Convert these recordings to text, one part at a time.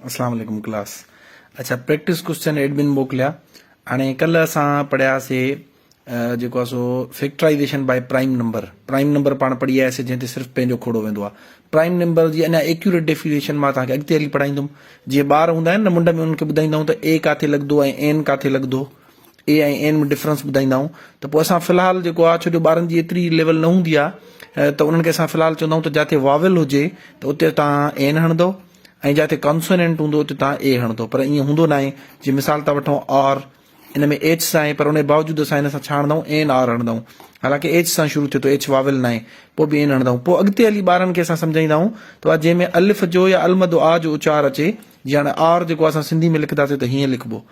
अस्सलाम वालेकुम क्लास। अच्छा, प्रैक्टिस क्वेश्चन एडमिन मोकिलिया। हाणे कल्ह असां पढ़ियासीं जेको आहे सो फैक्टराइज़ेशन बाय प्राइम नंबर पाण पढ़ी आयासीं, जंहिं ते सिर्फ़ु पंहिंजो खोड़ो वेंदो आहे। प्राइम नंबर जी अञा एक्यूरेट डेफिनेशन मां तव्हांखे अॻिते हली पढ़ाईंदुमि। जीअं ॿार हूंदा आहिनि न, मुंड में उन्हनि खे ॿुधाईंदा आहियूं त ए काथे लॻंदो ऐं एन काथे लॻंदो, ए ऐं एन में डिफरेंस ॿुधाईंदा आहियूं। त पोइ असां फ़िलहालु जेको आहे, छो जो ॿारनि जी एतिरी लेवल न हूंदी आहे, त उन्हनि खे असां फ़िलहालु चवंदा आहियूं त जिथे वावल हुजे त उते तव्हां एन हणंदो, ऐं जिथे कॉन्सोनेंट हूंदो उते तव्हां ए हणंदो। पर ईअं हूंदो न आहे। जीअं मिसाल था वठूं आर, इन में एच सां आहे, पर उन जे बावजूदि असां हिन सां छा हणंदा आहियूं, एन आर हणंदा आहियूं। हालांकि एच सां शुरू थिए थो, एच वावल न आहे, पोइ बि एन हणंदा आहियूं। पोइ अॻिते हली ॿारनि खे असां सम्झाईंदा आहियूं त जंहिंमें अलिफ जो या अलमद आ जो उचार अचे। जीअं हाणे आर जेको असां सिंधी में लिखंदासीं त हीअं लिखिबो।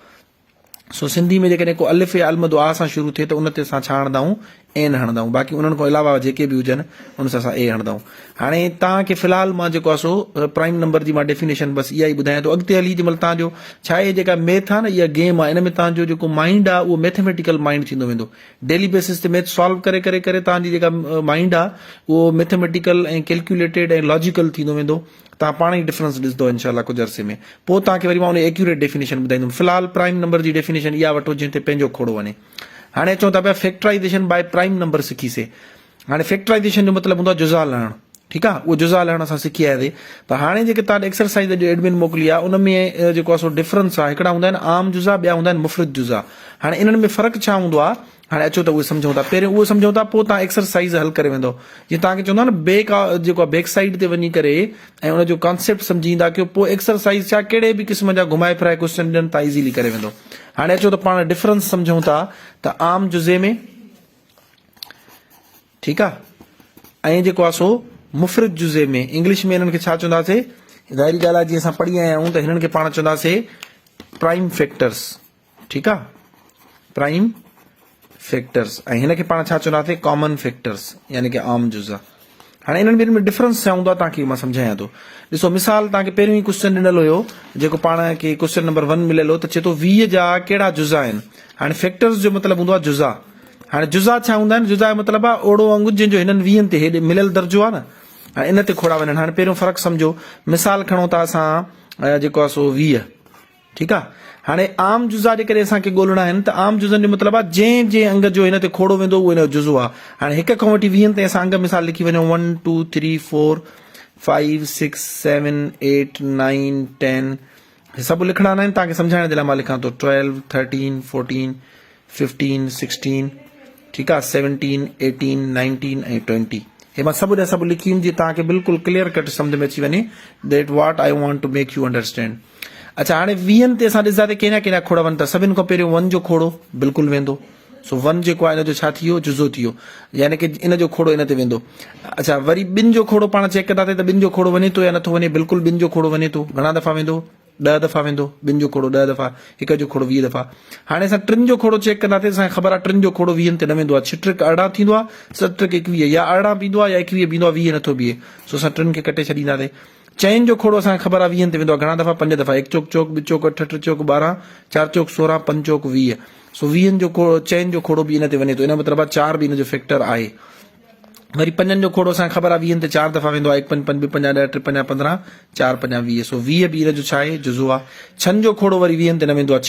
सो सिंधी में जेकॾहिं को अलिफ या अलमद आ सां शुरू थिए त उन ते असां छा हणंदा आहियूं, एन हणंदा आहियूं। बाक़ी उन्हनि खां अलावा जेके बि हुजनि उन सां असां ए हणंदा आहियूं। हाणे तव्हांखे फ़िलहालु मां जेको आहे सो प्राइम नंबर जी मां डेफिनेशन बसि इहा ई ॿुधायां थो। अॻिते हली जंहिंमहिल तव्हांजो छा आहे, जेका मैथ आहे न, इहा गेम आहे। इन में तव्हांजो जेको माइंड आहे उहो मैथमेटिकल माइंड थींदो वेंदो। डेली बेसिस ते मैथ सॉल्व करे करे करे तव्हांजी जेका माइंड आहे उहो मैथमेटिकल ऐं कैलकुलेटेड ऐं लॉजिकल थींदो वेंदो। तव्हां पाण ई डिफरेंस ॾिसंदो इनशाला कुझु अरसे में। पोइ तव्हांखे वरी मां उन एक्यूरेट डेफिनेशन ॿुधाईंदुमि। फ़िलहालु प्राइम नंबर जी डेफिनेशन इहा वठो जंहिं ते पंहिंजो खोड़ो वञे। हाणे अचूं था पिया फैक्टराइज़ेशन बाय प्राइम नंबर सिखीसीं। हाणे फैक्टराइज़ेशन जो मतिलबु हूंदो आहे जुज़ा लहणु। ठीकु आहे, उहो जुज़ा लहणु असां सिखी आयासीं। पर हाणे जेके तव्हां एक्सरसाइज़ जो एडमिन मोकिली आहे उन में जेको आहे सो डिफरेंस आहे। हिकिड़ा हूंदा आहिनि आम जुज़ा, ॿिया हूंदा आहिनि मुफ़रत जुज़ा। हाणे इन्हनि में फ़र्क़ु छा हूंदो आहे, हाणे अचो त उहे सम्झूं था। पहिरियों उहो सम्झूं था, पोइ तव्हां एक्सरसाइज़ हल करे वेंदो। जीअं तव्हांखे चवंदो आहे न, बैक जेको आहे बैक साइड ते वञी करे ऐं उनजो कॉन्सेप्ट सम्झींदा कयो, पोइ एक्सरसाइज़ छा कहिड़े बि क़िस्म जा घुमाए फिराए क्वेश्चन ॾियनि था, इज़ीली करे वेंदो। हाणे अचो त पाण डिफरेंस सम्झूं था त आम जुज़े में, ठीकु आहे, ऐं जेको आहे सो मुफ़रत जुज़े में। इंग्लिश में हिननि खे छा चवंदासीं, ज़ाहिरी ॻाल्हि आहे, जीअं असां पढ़ी आया आहियूं त हिननि खे पाण चवंदासीं प्राइम फैक्टर्स। ठीकु आहे, प्राइम फैक्टर्स। ऐं हिन खे पाण छा चवंदासीं, कॉमन फैक्टर्स, यानी कि आम जुज़ा। हाणे इन्हनि ॿिन्हिनि में डिफरेंस छा हूंदो आहे तव्हांखे मां सम्झायां थो। ॾिसो, मिसाल तव्हांखे पहिरियों ई क्वेश्चन ॾिनल हुयो, जेको पाण खे क्वेश्चन नंबर 1 मिलियल हो, त चए थो 20 जा कहिड़ा जुज़ा आहिनि। हाणे फैक्टर्स जो मतिलबु हूंदो आहे जुज़ा। हाणे जुज़ा छा हूंदा आहिनि, जुज़ा जो मतिलबु आहे ओड़ो वांगुरु जंहिंजो हिननि 20 ते हेॾे मिलियल दर्जो आहे न, हाणे इन ते खोड़ा वञनि। हाणे पहिरियों फ़र्क़ु सम्झो। मिसाल खणूं था असां जेको आहे सो 20, ठीकु आहे। हाणे आम जुज़ा जेकॾहिं असांखे ॻोल्हणा आहिनि त आम जुज़नि जो मतिलबु आहे जंहिं जंहिं अंग जो हिन ते खोड़ो वेंदो उहो हिन जो जुज़ो आहे। हाणे 1 खां वठी 20 ताईं असां अंग मिसाल लिखी वञूं, 1 2 3 4 5 6 7 8 9 10। सभु लिखणा आहिनि तव्हांखे सम्झाइण जे लाइ मां लिखां थो। 12 13 14 15 16, ठीकु आहे, 17 18 19 ऐं 20। हे मां सभु सभु लिखी जीअं तव्हांखे बिल्कुलु क्लियर कट सम्झ में अची वञे, that what I want to make you understand. अच्छा, हाणे 20 ते असां ॾिसंदासीं कहिड़ा कहिड़ा खोड़ा वञनि था। सभिनि खां पहिरियों 1 जो खोड़ो बिल्कुलु वेंदो। सो 1 जेको आहे इन जो छा थी वियो, जुज़ो थी वियो, यानी कि इन जो खोड़ो इन ते वेंदो। अच्छा, वरी 2 जो खोड़ो पाण चेक कंदासीं त 2 जो खोड़ो वञे थो या नथो वञे। बिल्कुलु 2 जो खोड़ो वञे थो। घणा दफ़ा वेंदो, 10 दफ़ा वेंदो। 2 जो खोड़ो 10 दफ़ा, 1 जो खोड़ो 20 दफ़ा। हाणे असां 3 जो खोड़ो चेक कंदासीं, असांखे ख़बर आहे 3 जो खोड़ो 20 ते न वेंदो आहे। 6 × 18 थींदो आहे, 7 × 21, या 18 बीहंदो आहे या 21 बीहंदो आहे, 20 नथो बीहे। सो असां 3 खे कटे छॾींदासीं। 4 जो खोड़ो असांखे ख़बर आहे 20 ते वेंदो आहे। घणा दफ़ा, 5 दफ़ा। 1 चौक चौक, 2 चौक 8, 8 चौक 12, 4 चौक 16, 5 चौक 20। सो 20 जो खोड़ो, 4 जो खोड़ो बि इन ते वञे थो। इन मतिलबु आहे 4 बि इन जो फैक्टर आहे। वरी 5 जो खोड़ो असांखे ख़बर आहे 20 ते 4 दफ़ा वेंदो आहे। 1 5 5 2 5 10 3 5 15, 4 5 20। सो 20 बि इन जो छा आहे, जुज़ो आहे। 6 जो खोड़ो वरी 20 ते न वेंदो आहे।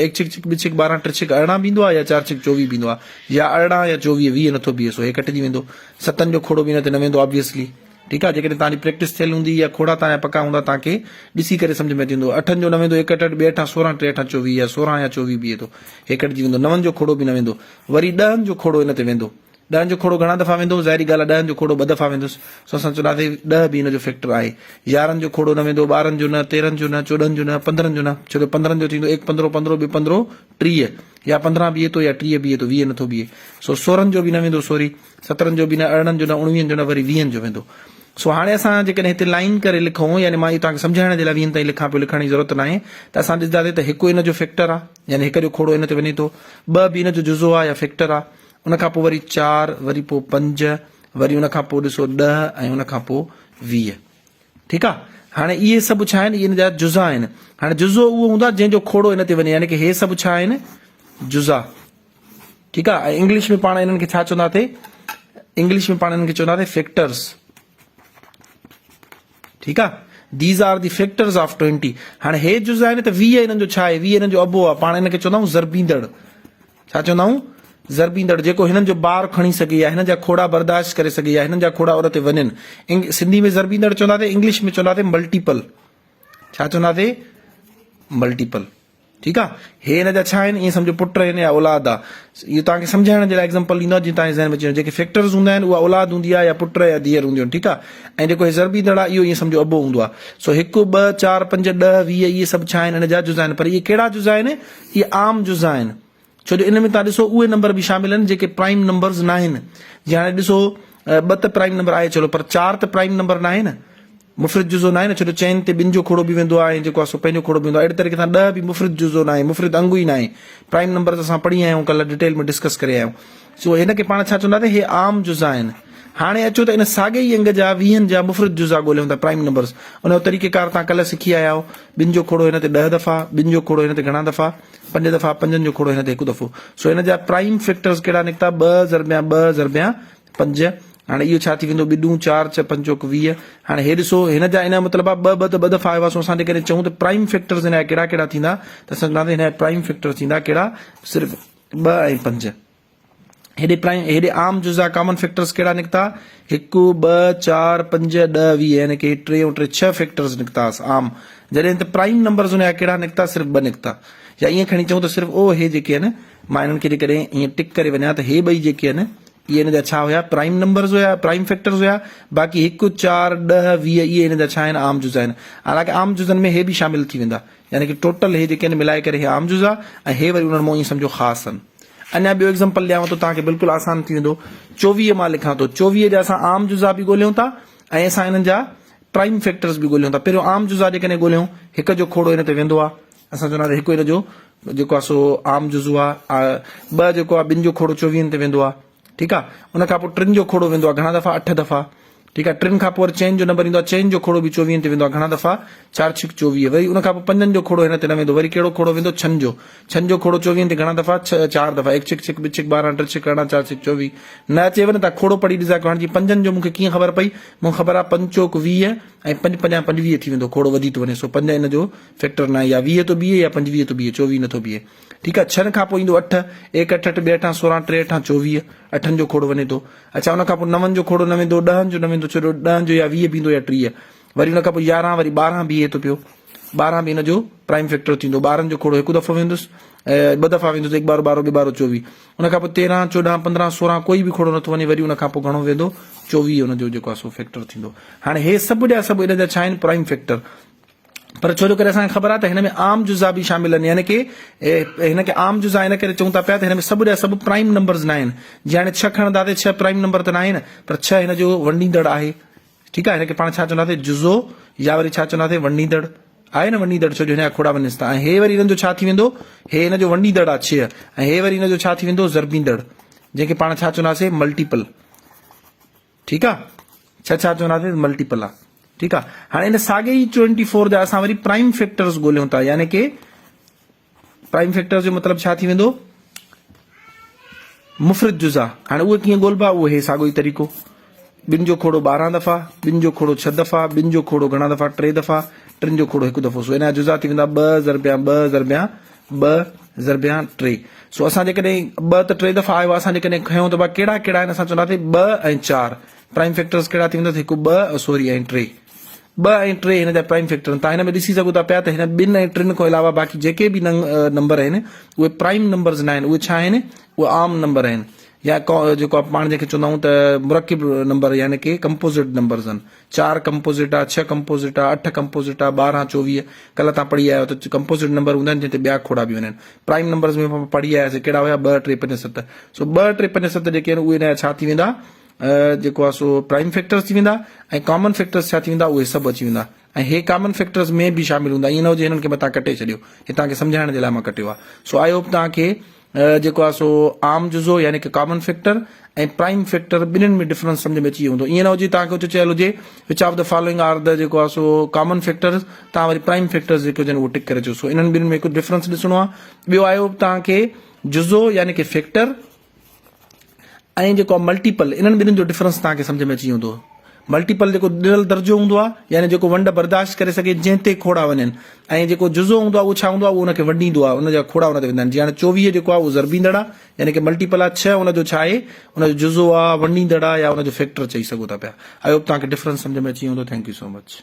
1 6 6 2 6 12, 3 6 18 बीहंदो आहे, या 4 6 24 बीहंदो आहे, या 18 या 24, 20 नथो बीहे। सो हे कटिजी वेंदो। 7 जो खोड़ो बि इन ते न वेंदो ऑब्वियसली। ठीकु आहे, जेकॾहिं तव्हांजी प्रैक्टिस थियल हूंदी या खोड़ा तव्हांजा पका हूंदा तव्हांखे ॾिसी करे सम्झ में अची वेंदो। 8 जो न वेंदो, 1 8 2 8 16 3 8 24, या 16 या 24 बीहे थो, हे कटिजी वेंदो। 9 जो खोड़ो बि न वेंदो। वरी 10 जो खोड़ो इन ते वेंदो। 10 जो खोड़ो घणा दफ़ा वेंदो, ज़ाहिरी ॻाल्हि आहे 10 जो खोड़ो 2 दफ़ा वेंदुसि। सो असां चवंदासीं 10 बि इन जो फैक्टर आहे। 11 जो खोड़ो न वेंदो, 12 जो न, 13 जो न, 14 जो न, 15 जो न, छो जो 15 जो थींदो 1 15 15 2 15 30, या 15 बीहे थो या 30 बीहे थो, 20 नथो बीहे। सो 16 जो बि न वेंदो, सॉरी 17 जो बि न, 18 जो न, 19 जो न, वरी 20 जो वेंदो। सो हाणे असां जेकॾहिं हिते लाइन करे लिखूं, यानी मां इहो तव्हांखे सम्झाइण जे लाइ 20 ताईं लिखां पियो, लिखण जी ज़रूरत न आहे, त असां ॾिसंदासीं त 1 इन जो फैक्टर आहे, यानी 1 जो खोड़ो इन ते वञे थो। 2 बि इन जो जुज़ो आहे या फैक्टर आहे। उन खां पोइ वरी 4, वरी पोइ 5, वरी उन खां पोइ ॾिसो 10, ऐं उन खां पोइ 20। ठीकु आहे। हाणे इहे सभु छा आहिनि, इहे इन जा जुज़ा आहिनि। हाणे जुज़ो उहो हूंदो आहे जंहिंजो खोड़ो इन ते वञे, यानी कि हे सभु छा आहिनि, जुज़ा। ठीकु आहे। ऐं इंग्लिश में पाण इन्हनि खे छा चवंदासीं, इंग्लिश में पाण इन्हनि खे चवंदासीं फैक्टर्स। ठीकु आहे। These are the factors of 20। हाणे हे जुज़ आहिनि त 20 हिननि जो छा आहे, 20 हिननि जो अबो आहे, पाण हिनखे चवंदा आहियूं ज़रबींदड़। छा चवंदा आहियूं? ज़रबींदड़, जेको हिननि जो ॿार खणी सघे या हिननि जा खोड़ा बर्दाश्त करे सघे या हिननि जा खोड़ा उन ते वञनि। सिंधी में ज़रबींदड़ चवंदासीं, इंग्लिश में चवंदासीं मल्टीपल। छा चवंदासीं? मल्टीपल। ठीकु आहे। हे हिन जा छा आहिनि, ईअं सम्झो पुट आहिनि या औलाद आहे। इहो तव्हांखे सम्झाइण जे लाइ एग्ज़ाम्पल ॾींदो जीअं तव्हांजे ज़हन में अचे। जेके फैक्टर्स हूंदा आहिनि उहा औलाद हूंदी आहे या पुट या धीअर हूंदियूं आहिनि। ठीकु आहे। ऐं जेको हे ज़रबींदड़ आहे इहो ईअं सम्झो अबो हूंदो आहे। सो 1 2 4 5 10 20 इहे सभु छा आहिनि, हिन जा जुज़ आहिनि। पर इहे कहिड़ा जुज़ आहिनि? इहे आम जुज़ आहिनि। छो जो इन में तव्हां ॾिसो उहे नंबर बि शामिल आहिनि जेके प्राइम नंबर्स न आहिनि। जीअं हाणे ॾिसो 2 त प्राइम नंबर आहे चलो, पर 4 त प्राइम नंबर न आहे न, मुफ़रिद जुज़ो न आहे न। छो जो चइनि ते ॿिनि जो खोड़ो बि वेंदो आहे ऐं जेको आहे सो पंहिंजो खोड़ो बि वेंदो आहे। अहिड़े तरीक़े सां 10 बि मुफ़रिद जुज़ो न आहे, मुफ़रिद अंगु ई न आहे। प्राइम नंबर असां पढ़ी आया आहियूं, कल्ह डिटेल में डिस्कस करे आया आहियूं। सो हिनखे पाण छा चवंदासीं, हे आम जुज़ आहिनि। हाणे अचो त इन साॻे ई अंग जा 20 जा मुफ़रिद जुज़ा ॻोल्हियूं था, प्राइम नंबर्स। उन जो तरीक़ेकार तव्हां कल्ह सिखी आया आहियो। 2 जो खोड़ो हिन ते 10 दफ़ा, 2 जो खोड़ो हिन ते घणा दफ़ा, 5 दफ़ा, 5 जो खोड़ो हिन ते 1 दफ़ो। सो हिन जा प्राइम फैक्टर्स कहिड़ा निकिता? 2 ज़रबिया 2 ज़रबिया 5। हाणे इहो छा थी वेंदो? 2 4 6 5 20। हाणे हे ॾिसो, हिन जा इन जो मतिलबु आहे 2 त 2 दफ़ा आयो आहे। सो असां जेकॾहिं चऊं त प्राइम फैक्टर्स हिन जा कहिड़ा कहिड़ा थींदा, त असां चवंदासीं हिन जा प्राइम फैक्टर थींदा कहिड़ा? सिर्फ़ु 2 ऐं 5। हेॾे आम जुज़ा कॉमन फैक्टर्स कहिड़ा निकिता? 1 2 4 5 10 20, यानी कि 3 ऐं 3 6 फैक्टर्स निकिता आम। जॾहिं त प्राइम नंबर्स हुन जा कहिड़ा निकिता? सिर्फ़ु 2 निकिता। या ईअं खणी चऊं त सिर्फ़ु ओ हे जेके आहिनि, मां हिननि खे जेकॾहिं ईअं टिक करे वञा त हे ॿई जेके आहिनि इहे हिन जा छा हुया? प्राइम नंबर्स हुया, प्राइम फैक्टर्स हुया। बाक़ी 1 4 10 20 इहे हिन जा छा आहिनि? आम जुज़ा आहिनि। हालांकि आम जुज़नि में हे बि शामिल थी वेंदा, यानी कि टोटल हे जेके आहिनि मिलाए करे हे आम जुज़ा ऐं हे वरी उन्हनि मां ईअं सम्झो ख़ासि आहिनि। अञा ॿियो एग्ज़ाम्पल ॾियांव थो, तव्हांखे बिल्कुलु आसान थी वेंदो। 24 मां लिखां थो। 24 जा असां आम जुज़ा बि ॻोल्हियूं था ऐं असां हिननि जा प्राइम फैक्टर्स बि ॻोल्हियूं था। पहिरियों आम जुज़ा जेकॾहिं ॻोल्हियूं, 1 जो खोड़ो हिन ते वेंदो आहे, असां चवंदासीं 1 हिन जो जेको आहे सो आम जुज़ो आहे। 2 जेको आहे 2 जो खोड़ो 24 ते वेंदो आहे। ठीकु आहे। उन खां पोइ 3 जो खोड़ो वेंदो आहे घणा दफ़ा? 8 दफ़ा। ठीकु आहे। 3 खां पोइ वरी 4 जो नंबर ईंदो आहे, 4 जो खोड़ो बि 24 ते वेंदो आहे घणा दफ़ा? 4 6 24। वरी उन खां पोइ 5 जो खोड़ो हिन ते न वेंदो, वरी कहिड़ो खोड़ो वेंदो? 6 जो। 6 जो खोड़ो 24 ते घणा दफ़ा? 4 दफ़ा। 1 6 6 2 6 12 3 6 14 4 6 24। न अचेव न, तव्हां खोड़ो पढ़ी ॾिसा। हाणे जी 5 जो मूंखे कीअं ख़बर पई? मूंखे ख़बर आहे 5 चौक 20 ऐं 5 5 25 थी वेंदो, खोड़ो वधी थो वञे। सो 5 हिन जो फैक्टर न आहे, या 20 थो बीहे या 25 थो बीहे, 24 नथो बीहे। ठीकु आहे। 6 खां पोइ ईंदो 8, 1 8 8 2 8 16 3 8 24, 8 जो खोड़ो वञे थो। अच्छा, उन खां पोइ 9 जो खोड़ो न वेंदो, 10 जो न वेंदो, छो 10 जो या 20 बींदो या 30। वरी उन खां पोइ 11, वरी 12 बीहे थो पियो। 12 बि हिन जो प्राइम फैक्टर थींदो। 12 जो खोड़ो 1 दफ़ो वेंदुसि, 2 दफ़ा वेंदुसि, 1 12 12 2 12 24। उन खां पोइ 13 14 15 16 कोई बि खोड़ो नथो वञे। वरी उन खां पोइ घणो वेंदो? 24 हुन जो जेको आहे सो फैक्टर थींदो। हाणे हे सभु जा सभु हिन जा छा आहिनि? Prime factor. पर छो जो करे असांखे ख़बर आहे त हिन में आम जुज़ा बि शामिल आहिनि, यानी कि हिनखे आम जुज़ा इन करे चऊं था पिया त हिन में सभु जा सभु प्राइम नंबर्स न आहिनि। जीअं हाणे 6 खणंदासीं, 6 प्राइम नंबर त न आहे न, पर 6 हिन जो वंडींदड़ आहे। ठीकु आहे। हिनखे पाण छा चवंदासीं? जुज़ो, या वरी छा चवंदासीं? वंडींदड़ आहे न, वंडींदड़। छो जो हिन जा खोड़ा वञनि था। ऐं हे वरी हिननि जो छा थी वेंदो? हे हिन जो वंडींदड़ आहे 6, ऐं हे वरी हिन जो छा थी वेंदो? ज़रबींदड़, जंहिंखे पाण छा चवंदासीं? मल्टीपल। ठीकु आहे। छा चवंदासीं? मल्टीपल आहे। ठीकु आहे। हाणे इन साॻे ई 24 जा असां वरी प्राइम फैक्टर्स ॻोल्हियूं था, यानी कि प्राइम फैक्टर्स जो मतिलबु छा थी वेंदो? मुफ़रिद जुज़ा। हाणे उहे कीअं ॻोल्हिबा? उहो हे साॻियो ई तरीक़ो। 2 जो खोड़ो 12 दफ़ा, 2 जो खोड़ो 6 दफ़ा, 2 जो खोड़ो घणा दफ़ा? 3 दफ़ा, 3 जो खोड़ो 1 दफ़ो। सो हिन जा जुज़ा थी वेंदा 2 ज़रबिया 2 ज़रबिया 2 ज़रबिया 3। सो असां जेकॾहिं 2 त 3 दफ़ा आयो आहे, असां जेकॾहिं खयूं त कहिड़ा कहिड़ा आहिनि? असां चवंदासीं 2 ऐं 4 प्राइम फैक्टर्स कहिड़ा थी वेंदा? 1 2 सॉरी ऐं 3, 2 ऐं 3 हिन जा प्राइम फैक्टर। तव्हां हिन में ॾिसी सघो था पिया त हिन 2 ऐं 3 खां अलावा बाक़ी जेके बि नंबर आहिनि उहे प्राइम नंबर्स न आहिनि। उहे छा आहिनि? उहे आम नंबर आहिनि, या जेको पाण जंहिंखे चवंदा आहियूं त मुरकिब नंबर, यानी कि कंपोज़िट नंबर्स आहिनि। 4 कंपोज़िट आहे, 6 कंपोज़िट आहे, 8 कंपोज़िट आहे, 12 24। कल्ह तव्हां पढ़ी आया त कंपोज़िट नंबर हूंदा आहिनि जंहिं ते ॿिया खोड़ा बि वञनि। प्राइम नंबर्स में पढ़ी आयासीं कहिड़ा हुया? 2 3 5 7। सो 2 3 5 7 जेके आहिनि उहे हिन जा छा थी वेंदा? जेको आहे सो प्राइम फैक्टर्स थी वेंदा। ऐं कॉमन फैक्टर्स छा थी वेंदा? उहे सभु अची वेंदा। ऐं हे कॉमन फैक्टर्स में बि शामिल हूंदा। ईअं न हुजे हिननि खे मथां कटे छॾियो, हे तव्हांखे सम्झाइण जे लाइ मां कटियो आहे। सो आई होप तव्हांखे जेको आहे सो आम जुज़ो, यानी कि कॉमन फैक्टर ऐं प्राइम फैक्टर ॿिन्हिनि में डिफरेंस सम्झ में अची वियो हूंदो। ईअं न हुजे तव्हांखे कुझु चयल हुजे which of the following are the जेको आहे सो कॉमन फैक्टर्स, तव्हां वरी प्राइम फैक्टर्स जेके हुजनि उहो टिक करे अचो। सो इन्हनि ॿिन्हिनि में कुझु डिफरेंस ॾिसणो आहे। ॿियो आयो तव्हांखे जुज़ो, यानी कि फैक्टर, ऐं जेको आहे मल्टीपल, इन्हनि ॿिन्हिनि जो डिफरेंस तव्हांखे सम्झ में अची वेंदो। मल्टीपल जेको ॾिनल दर्जो हूंदो आहे यानी जेको वंड बर्दाश्त करे सघे जंहिं ते खोड़ा वञनि, ऐं जेको जुज़ो हूंदो आहे उहो छा हूंदो आहे, उहो उनखे वंडींदो आहे, उनजा खोड़ा उन ते वेंदा आहिनि। जीअं हाणे 24 जेको आहे उहो ज़रबींदड़ आहे, यानी कि मल्टीपल आहे, 6 उनजो छा आहे, उनजो जुज़ो आहे, वंडींदड़ आहे, या उनजो फैक्टर चई सघो था पिया। आई होप तव्हांखे डिफरेंस सम्झ में अची वेंदो। Thank you so much.